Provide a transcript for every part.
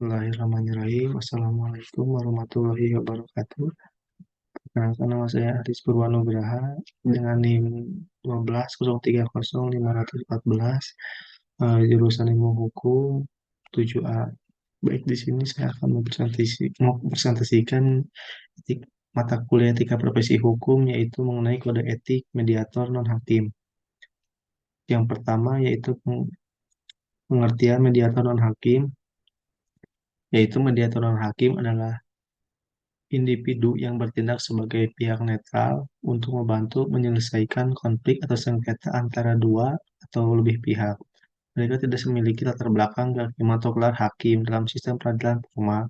Bismillahirrahmanirrahim. Assalamualaikum warahmatullahi wabarakatuh. Perkenalkan, nama saya Aris Purwanugraha dengan NIM 120305514, jurusan Ilmu Hukum 7A. Baik, di sini saya akan mempresentasikan mata kuliah etika profesi hukum, yaitu mengenai kode etik mediator non-hakim. Yang pertama yaitu pengertian mediator non-hakim, yaitu mediator non-hakim adalah individu yang bertindak sebagai pihak netral untuk membantu menyelesaikan konflik atau sengketa antara dua atau lebih pihak. Mereka tidak memiliki latar belakang kehakiman atau gelar hakim dalam sistem peradilan formal.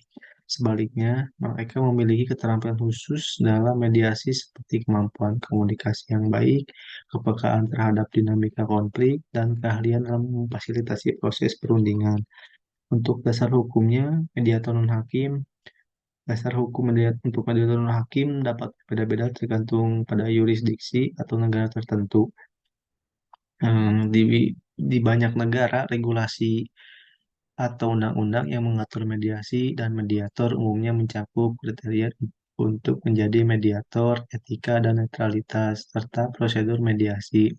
Sebaliknya, mereka memiliki keterampilan khusus dalam mediasi seperti kemampuan komunikasi yang baik, kepekaan terhadap dinamika konflik, dan keahlian dalam memfasilitasi proses perundingan. Untuk dasar hukumnya, mediator non-hakim Dasar hukum untuk mediator hakim dapat berbeda-beda tergantung pada yurisdiksi atau negara tertentu. Di, di banyak negara, regulasi atau undang-undang yang mengatur mediasi dan mediator umumnya mencakup kriteria untuk menjadi mediator, etika dan netralitas, serta prosedur mediasi.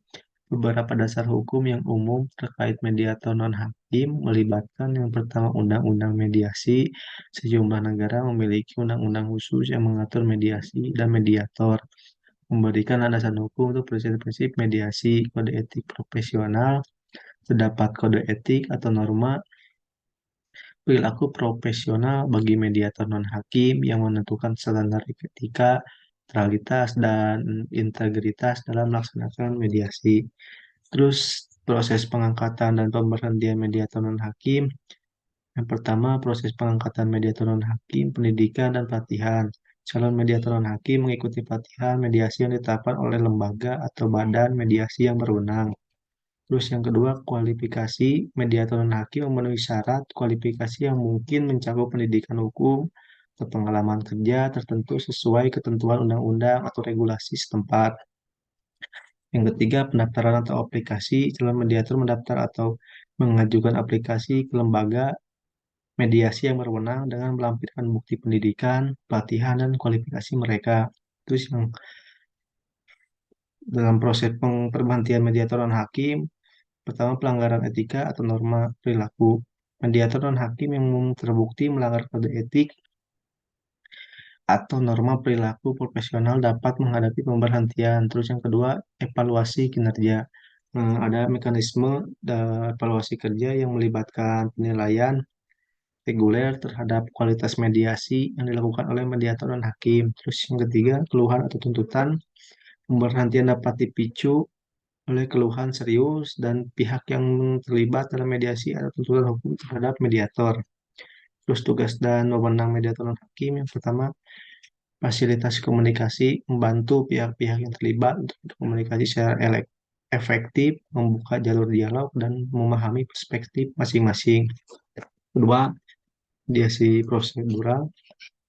Beberapa dasar hukum yang umum terkait mediator non-hakim melibatkan yang pertama undang-undang mediasi. Sejumlah negara memiliki undang-undang khusus yang mengatur mediasi dan mediator, memberikan landasan hukum untuk prinsip-prinsip mediasi, kode etik profesional, terdapat kode etik atau norma perilaku profesional bagi mediator non-hakim yang menentukan standar etika, netralitas, dan integritas dalam melaksanakan mediasi. Terus proses pengangkatan dan pemberhentian mediator non-hakim. Yang pertama, proses pengangkatan mediator non-hakim, pendidikan dan pelatihan. Calon mediator non-hakim mengikuti pelatihan mediasi yang ditetapkan oleh lembaga atau badan mediasi yang berwenang. Terus yang kedua, kualifikasi mediator non-hakim memenuhi syarat kualifikasi yang mungkin mencakup pendidikan hukum atau pengalaman kerja tertentu sesuai ketentuan undang-undang atau regulasi setempat. Yang ketiga, pendaftaran atau aplikasi. Calon mediator mendaftar atau mengajukan aplikasi ke lembaga mediasi yang berwenang dengan melampirkan bukti pendidikan, pelatihan, dan kualifikasi mereka. Terus yang dalam proses pemberhentian mediator non-hakim, pertama, pelanggaran etika atau norma perilaku. Mediator non-hakim yang terbukti melanggar kode etik atau norma perilaku profesional dapat menghadapi pemberhentian. Terus yang kedua, evaluasi kinerja. Ada mekanisme evaluasi kerja yang melibatkan penilaian reguler terhadap kualitas mediasi yang dilakukan oleh mediator dan hakim. Terus yang ketiga, keluhan atau tuntutan. Pemberhentian dapat dipicu oleh keluhan serius dan pihak yang terlibat dalam mediasi atau tuntutan hukum terhadap mediator. Terus tugas dan wewenang mediator dan hakim. Yang pertama, fasilitas komunikasi, membantu pihak-pihak yang terlibat untuk berkomunikasi secara efektif, membuka jalur dialog, dan memahami perspektif masing-masing. Kedua, mediasi prosedural,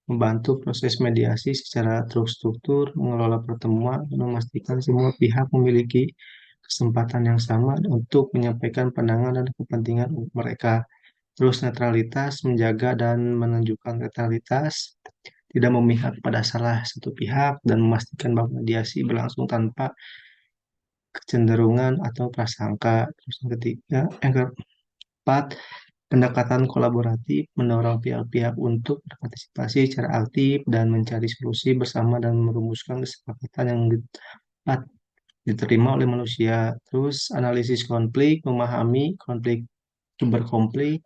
membantu proses mediasi secara terstruktur, mengelola pertemuan, dan memastikan semua pihak memiliki kesempatan yang sama untuk menyampaikan pandangan dan kepentingan mereka. Terus netralitas, menjaga dan menunjukkan netralitas, tidak memihak pada salah satu pihak, dan memastikan bahwa mediasi berlangsung tanpa kecenderungan atau prasangka. Terus yang keempat, pendekatan kolaboratif, mendorong pihak-pihak untuk berpartisipasi secara aktif dan mencari solusi bersama dan merumuskan kesepakatan yang dapat diterima oleh manusia. Terus analisis konflik, memahami konflik, sumber konflik,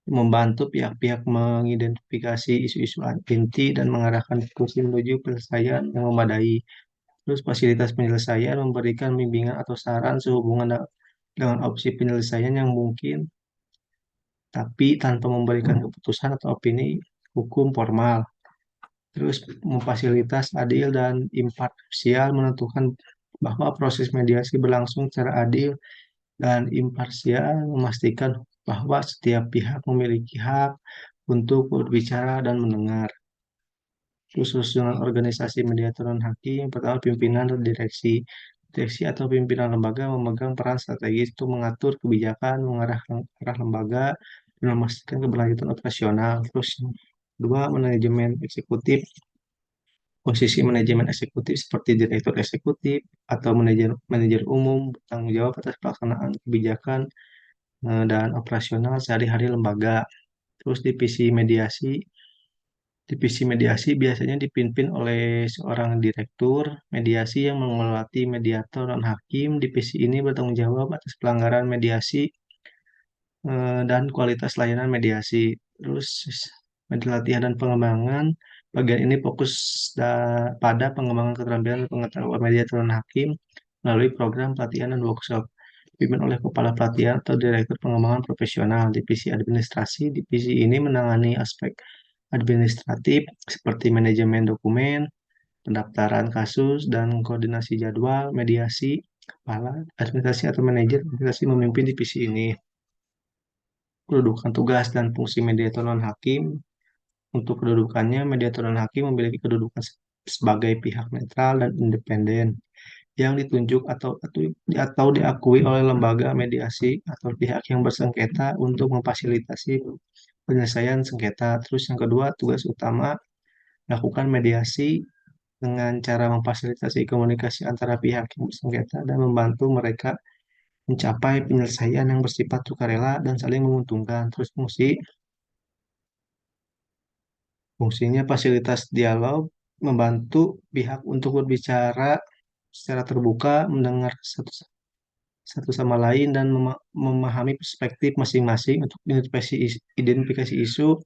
membantu pihak-pihak mengidentifikasi isu-isu inti dan mengarahkan diskusi menuju penyelesaian yang memadai. Terus fasilitas penyelesaian, memberikan bimbingan atau saran sehubungan dengan opsi penyelesaian yang mungkin, tapi tanpa memberikan keputusan atau opini hukum formal. Terus memfasilitas adil dan imparsial, menentukan bahwa proses mediasi berlangsung secara adil dan imparsial, memastikan bahwa setiap pihak memiliki hak untuk berbicara dan mendengar. Khusus dengan organisasi mediator dan hakim, yang pertama pimpinan dan direksi. Direksi atau pimpinan lembaga memegang peran strategis untuk mengatur kebijakan, mengarah arah lembaga, dan memastikan keberlanjutan operasional. Terus yang kedua, manajemen eksekutif. Posisi manajemen eksekutif seperti direktur eksekutif atau manajer manajer umum bertanggung jawab atas pelaksanaan kebijakan dan operasional sehari-hari lembaga. Terus divisi mediasi biasanya dipimpin oleh seorang direktur mediasi yang mengelola tim mediator dan hakim. Divisi ini bertanggung jawab atas pelanggaran mediasi dan kualitas layanan mediasi. Terus media latihan dan pengembangan, bagian ini fokus pada pengembangan keterampilan dan pengetahuan mediator dan hakim melalui program pelatihan dan workshop. Dipimpin oleh kepala pelatihan atau direktur pengembangan profesional. Divisi administrasi, divisi ini menangani aspek administratif seperti manajemen dokumen, pendaftaran kasus, dan koordinasi jadwal mediasi. Kepala administrasi atau manajer administrasi memimpin divisi ini. Kedudukan tugas dan fungsi mediator non-hakim. Untuk kedudukannya, mediator non-hakim memiliki kedudukan sebagai pihak netral dan independen yang ditunjuk atau diakui oleh lembaga mediasi atau pihak yang bersengketa untuk memfasilitasi penyelesaian sengketa. Terus yang kedua, tugas utama lakukan mediasi dengan cara memfasilitasi komunikasi antara pihak yang bersengketa dan membantu mereka mencapai penyelesaian yang bersifat sukarela dan saling menguntungkan. Terus fungsinya fasilitas dialog, membantu pihak untuk berbicara secara terbuka, mendengar satu, satu sama lain, dan memahami perspektif masing-masing untuk identifikasi isu,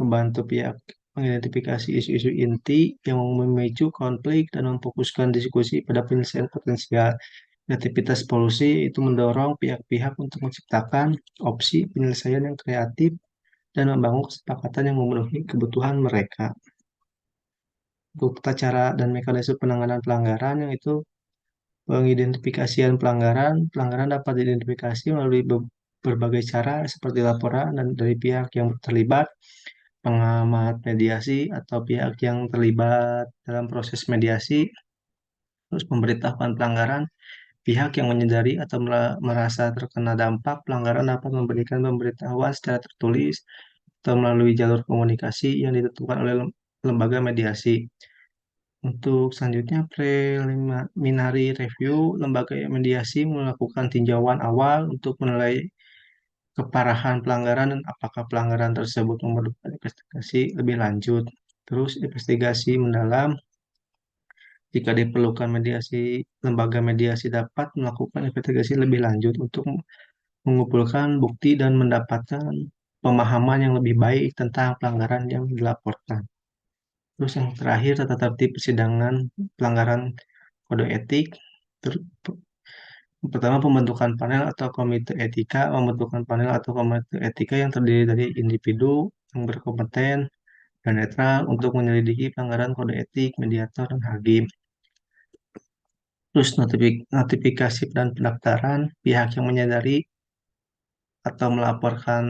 membantu pihak mengidentifikasi isu-isu inti yang memicu konflik dan memfokuskan diskusi pada penyelesaian potensial. Kreativitas polusi itu mendorong pihak-pihak untuk menciptakan opsi penyelesaian yang kreatif dan membangun kesepakatan yang memenuhi kebutuhan mereka. Untuk tata cara dan mekanisme penanganan pelanggaran, yang itu pengidentifikasian pelanggaran. Pelanggaran dapat diidentifikasi melalui berbagai cara seperti laporan dan dari pihak yang terlibat, pengamat mediasi atau pihak yang terlibat dalam proses mediasi. Terus pemberitahuan pelanggaran, pihak yang menyadari atau merasa terkena dampak pelanggaran dapat memberikan pemberitahuan secara tertulis atau melalui jalur komunikasi yang ditentukan oleh lembaga mediasi. Untuk selanjutnya, preliminary review, lembaga mediasi melakukan tinjauan awal untuk menilai keparahan pelanggaran dan apakah pelanggaran tersebut memerlukan investigasi lebih lanjut. Terus investigasi mendalam, jika diperlukan lembaga mediasi dapat melakukan investigasi lebih lanjut untuk mengumpulkan bukti dan mendapatkan pemahaman yang lebih baik tentang pelanggaran yang dilaporkan. Terus yang terakhir, tata tertib persidangan pelanggaran kode etik. Pertama, pembentukan panel atau komite etika. Membentukan panel atau komite etika yang terdiri dari individu yang berkompeten dan netral untuk menyelidiki pelanggaran kode etik, mediator, dan hakim. Terus notifikasi dan pendaftaran, pihak yang menyadari atau melaporkan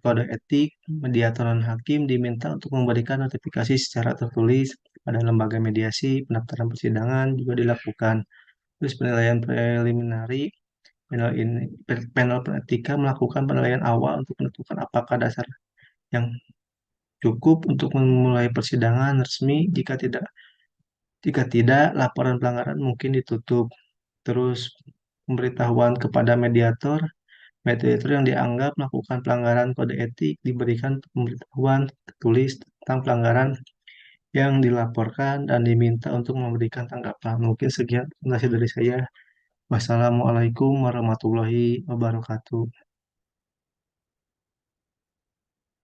kode etik, mediator dan hakim diminta untuk memberikan notifikasi secara tertulis pada lembaga mediasi. Pendaftaran persidangan juga dilakukan. Terus penilaian preliminary, panel etika melakukan penilaian awal untuk menentukan apakah dasar yang cukup untuk memulai persidangan resmi. Jika tidak, laporan pelanggaran mungkin ditutup. Terus pemberitahuan kepada mediator. Mediator yang dianggap melakukan pelanggaran kode etik diberikan pemberitahuan tertulis tentang pelanggaran yang dilaporkan dan diminta untuk memberikan tanggapan. Mungkin sekian terima kasih dari saya. Wassalamualaikum warahmatullahi wabarakatuh.